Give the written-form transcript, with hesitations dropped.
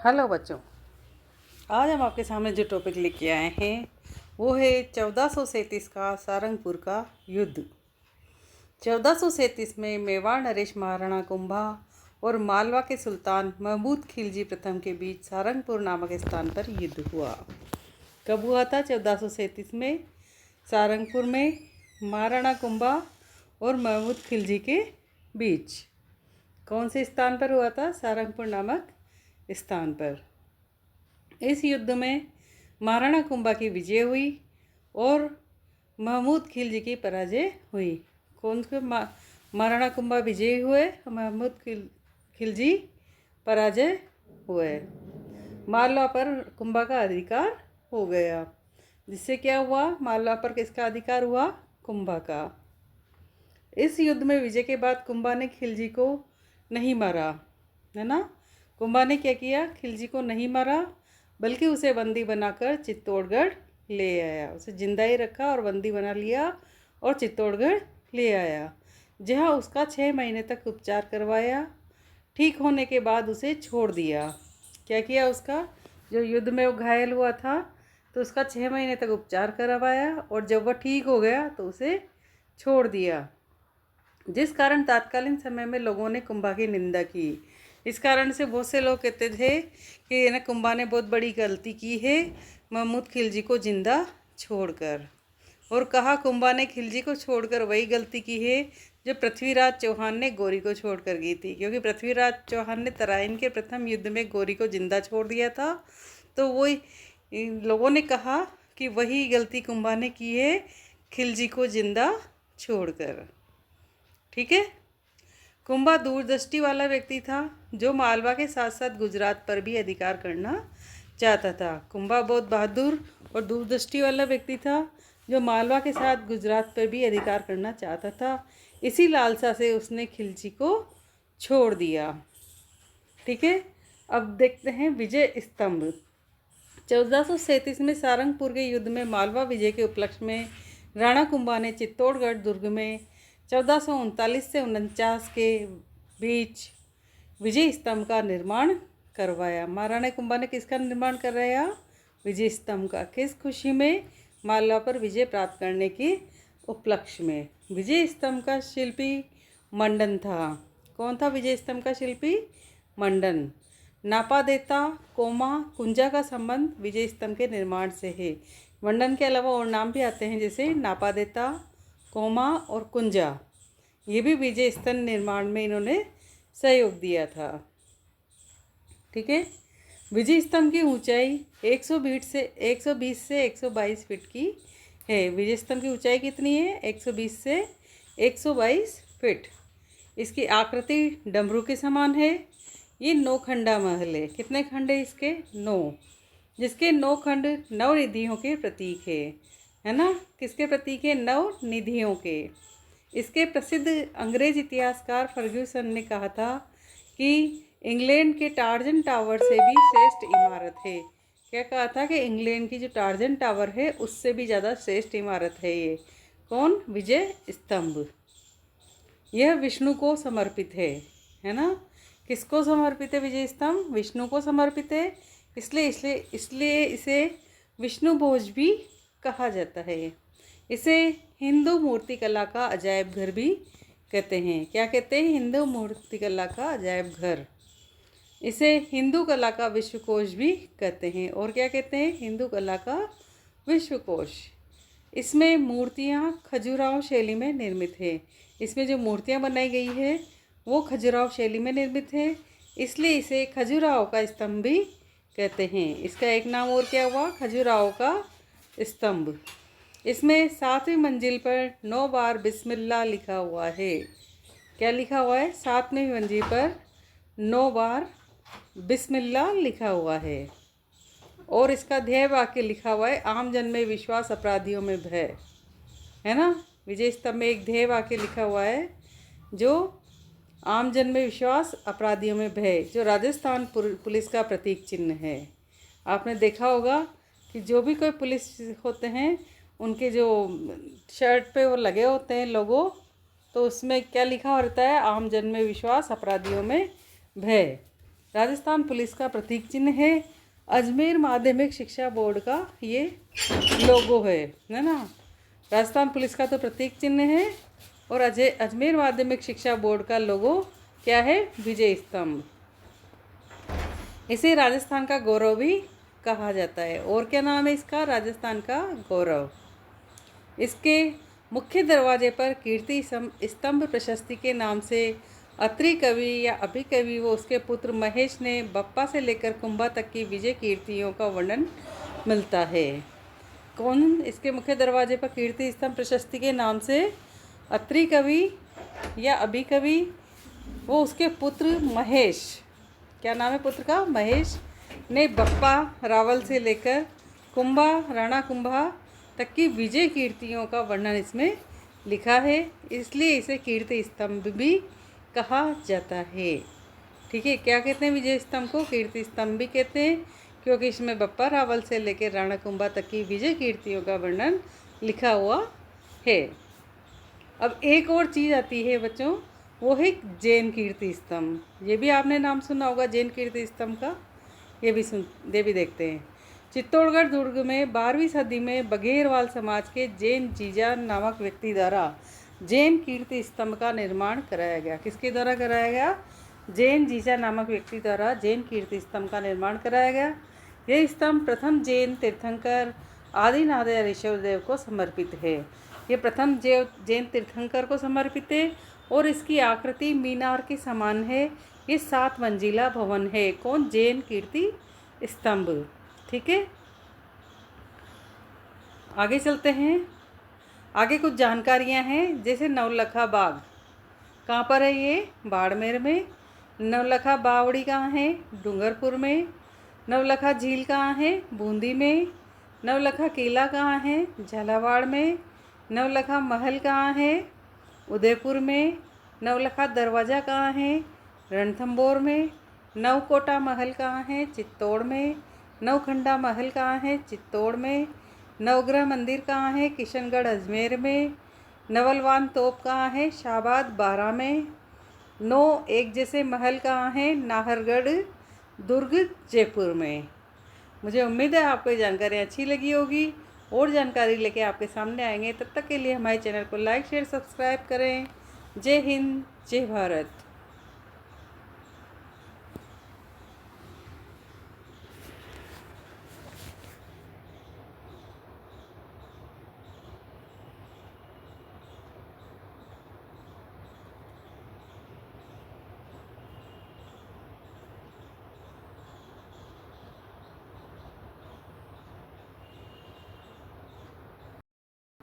Hello बच्चों, आज हम आपके सामने जो टॉपिक लेके आए हैं वो है 1437 का सारंगपुर का युद्ध। 1437 में मेवाड़ नरेश महाराणा कुंभा और मालवा के सुल्तान महमूद खिलजी प्रथम के बीच सारंगपुर नामक स्थान पर युद्ध हुआ। कब हुआ था? 1437 में सारंगपुर में महाराणा कुंभा और महमूद खिलजी के बीच। कौन से स्थान पर हुआ था? सारंगपुर नामक स्थान पर। इस युद्ध में महाराणा कुंभा की विजय हुई और महमूद खिलजी की पराजय हुई। कौन से महाराणा कुंभा विजयी हुए, महमूद खिलजी पराजय हुए। मालवा पर कुंभा का अधिकार हो गया, जिससे क्या हुआ? मालवा पर किसका अधिकार हुआ? कुंभा का। इस युद्ध में विजय के बाद कुंभा ने खिलजी को नहीं मारा, है ना। कुंभा ने क्या किया? खिलजी को नहीं मारा, बल्कि उसे बंदी बनाकर चित्तौड़गढ़ ले आया। उसे जिंदा ही रखा और बंदी बना लिया और चित्तौड़गढ़ ले आया, जहां उसका 6 महीने तक उपचार करवाया। ठीक होने के बाद उसे छोड़ दिया। क्या किया? उसका जो युद्ध में वो घायल हुआ था तो उसका 6 महीने तक उपचार करवाया और जब वह ठीक हो गया तो उसे छोड़ दिया, जिस कारण तत्कालीन समय में लोगों ने कुंभा की निंदा की। इस कारण से बहुत से लोग कहते थे कि ना कुंभा ने बहुत बड़ी गलती की है महमूद खिलजी को जिंदा छोड़कर। और कहा कुंभा ने खिलजी को छोड़कर वही गलती की है जो पृथ्वीराज चौहान ने गौरी को छोड़कर की थी, क्योंकि पृथ्वीराज चौहान ने तराइन के प्रथम युद्ध में गौरी को जिंदा छोड़ दिया था। तो वही लोगों ने कहा कि वही गलती कुंभा ने की है, खिलजी को जिंदा छोड़कर। ठीक है। कुंभा दूरदृष्टि वाला व्यक्ति था जो मालवा के साथ साथ गुजरात पर भी अधिकार करना चाहता था। कुंभा बहुत बहादुर और दूरदृष्टि वाला व्यक्ति था जो मालवा के साथ गुजरात पर भी अधिकार करना चाहता था। इसी लालसा से उसने खिलजी को छोड़ दिया। ठीक है। अब देखते हैं विजय स्तंभ। 1437 में सारंगपुर के युद्ध में मालवा विजय के उपलक्ष्य में राणा कुंभा ने चित्तौड़गढ़ दुर्ग में 1439 से 49 के बीच विजय स्तंभ का निर्माण करवाया। महाराणा कुंभा ने किसका निर्माण करवाया? विजय स्तंभ का। किस खुशी में? मालवा पर विजय प्राप्त करने के उपलक्ष्य में। विजय स्तंभ का शिल्पी मंडन था। कौन था विजय स्तंभ का शिल्पी? मंडन। नापादेता, कोमा, कुंजा का संबंध विजय स्तंभ के निर्माण से है। मंडन के अलावा और नाम भी आते हैं, जैसे नापादेता, कोमा और कुंजा। ये भी विजय स्तंभ निर्माण में इन्होंने सहयोग दिया था। ठीक है। विजय स्तंभ की ऊंचाई 120 से 122 फीट की है। विजय स्तंभ की ऊंचाई कितनी है? 120 से 122 फीट। इसकी आकृति डमरू के समान है। ये 9 खंडा महल है। कितने खंड है इसके? 9, जिसके 9 खंड नवनिधियों के प्रतीक है ना। किसके प्रतीक है? नवनिधियों के। इसके प्रसिद्ध अंग्रेज इतिहासकार फर्ग्यूसन ने कहा था कि इंग्लैंड के टार्जन टावर से भी श्रेष्ठ इमारत है। क्या कहा था? कि इंग्लैंड की जो टार्जन टावर है उससे भी ज़्यादा श्रेष्ठ इमारत है ये। कौन? विजय स्तंभ। यह विष्णु को समर्पित है ना। किसको समर्पित है विजय स्तंभ? विष्णु को समर्पित है। इसलिए इसे विष्णु भोज भी कहा जाता है। इसे हिंदू मूर्तिकला का अजायब घर भी कहते हैं। क्या कहते हैं? हिंदू मूर्तिकला का अजायब घर। इसे हिंदू कला का विश्वकोश भी कहते हैं। और क्या कहते हैं? हिंदू कला का विश्वकोश। इसमें मूर्तियाँ खजुराहो शैली में निर्मित है। इसमें जो मूर्तियाँ बनाई गई है वो खजुराहो शैली में निर्मित है, इसलिए इसे खजुराहो का स्तंभ भी कहते हैं। इसका एक नाम और क्या हुआ? खजुराहो का स्तंभ। इसमें 7वीं मंजिल पर 9 बार बिस्मिल्लाह लिखा हुआ है। क्या लिखा हुआ है? 7वीं मंजिल पर 9 बार बिस्मिल्लाह लिखा हुआ है। और इसका ध्येय वाक्य लिखा हुआ है, आम जन में विश्वास, अपराधियों में भय, है ना। विजय स्तंभ में एक ध्येय वाक्य लिखा हुआ है, जो आम जन में विश्वास, अपराधियों में भय, जो राजस्थान पुलिस का प्रतीक चिन्ह है। आपने देखा होगा कि जो भी कोई पुलिस होते हैं उनके जो शर्ट पे वो लगे होते हैं लोगो, तो उसमें क्या लिखा होता है? आम जन में विश्वास, अपराधियों में भय। राजस्थान पुलिस का प्रतीक चिन्ह है। अजमेर माध्यमिक शिक्षा बोर्ड का ये लोगो है ना। राजस्थान पुलिस का तो प्रतीक चिन्ह है और अजमेर माध्यमिक शिक्षा बोर्ड का लोगो क्या है? विजय स्तंभ। इसे राजस्थान का गौरव भी कहा जाता है। और क्या नाम है इसका? राजस्थान का गौरव। इसके मुख्य दरवाजे पर कीर्ति स्तंभ प्रशस्ति के नाम से अत्रि कवि या अभिकवि व उसके पुत्र महेश ने बप्पा से लेकर कुंभा तक की विजय कीर्तियों का वर्णन मिलता है। कौन इसके मुख्य दरवाजे पर कीर्ति स्तंभ प्रशस्ति के नाम से अत्रि कवि या अभिकवि वो उसके पुत्र महेश, क्या नाम है पुत्र का? महेश ने बप्पा रावल से लेकर कुंभा राणा कुंभा तक की विजय कीर्तियों का वर्णन इसमें लिखा है, इसलिए इसे कीर्ति स्तंभ भी कहा जाता है। ठीक है, क्या कहते हैं विजय स्तंभ को? कीर्ति स्तंभ भी कहते हैं, क्योंकि इसमें बप्पा रावल से लेकर राणा कुंभा तक की विजय कीर्तियों का वर्णन लिखा हुआ है। अब एक और चीज़ आती है बच्चों, वो है जैन कीर्ति स्तंभ। ये भी आपने नाम सुना होगा जैन कीर्ति स्तंभ का। ये भी देखते हैं। चित्तौड़गढ़ दुर्ग में 12वीं सदी में बघेरवाल समाज के जैन जीजा नामक व्यक्ति द्वारा जैन कीर्ति स्तंभ का निर्माण कराया गया। किसके द्वारा कराया गया? जैन जीजा नामक व्यक्ति द्वारा जैन कीर्ति स्तंभ का निर्माण कराया गया। यह स्तंभ प्रथम जैन तीर्थंकर आदिनाथ ऋषभदेव को समर्पित है। ये प्रथम जैन तीर्थंकर को समर्पित है और इसकी आकृति मीनार के समान है। ये 7 मंजिला भवन है। कौन? जैन कीर्ति स्तंभ। ठीक है, आगे चलते हैं। आगे कुछ जानकारियां हैं, जैसे नवलखा बाग कहाँ पर है? ये बाड़मेर में। नवलखा बावड़ी कहाँ है? डूंगरपुर में। नवलखा झील कहाँ है? बूंदी में। नवलखा किला कहाँ है? झालावाड़ में। नवलखा महल कहाँ है? उदयपुर में। नवलखा दरवाज़ा कहाँ है? रणथंभौर में। नवकोटा महल कहाँ है? चित्तौड़ में। नवखंडा महल कहाँ है? चित्तौड़ में। नवग्रह मंदिर कहाँ है? किशनगढ़ अजमेर में। नवलवान तोप कहाँ है? शाहबाद बारा में। 9 एक जैसे महल कहाँ है? नाहरगढ़ दुर्ग जयपुर में। मुझे उम्मीद है आपको ये जानकारी अच्छी लगी होगी। और जानकारी लेके आपके सामने आएंगे। तब तक के लिए हमारे चैनल को लाइक शेयर सब्सक्राइब करें। जय हिंद, जय भारत।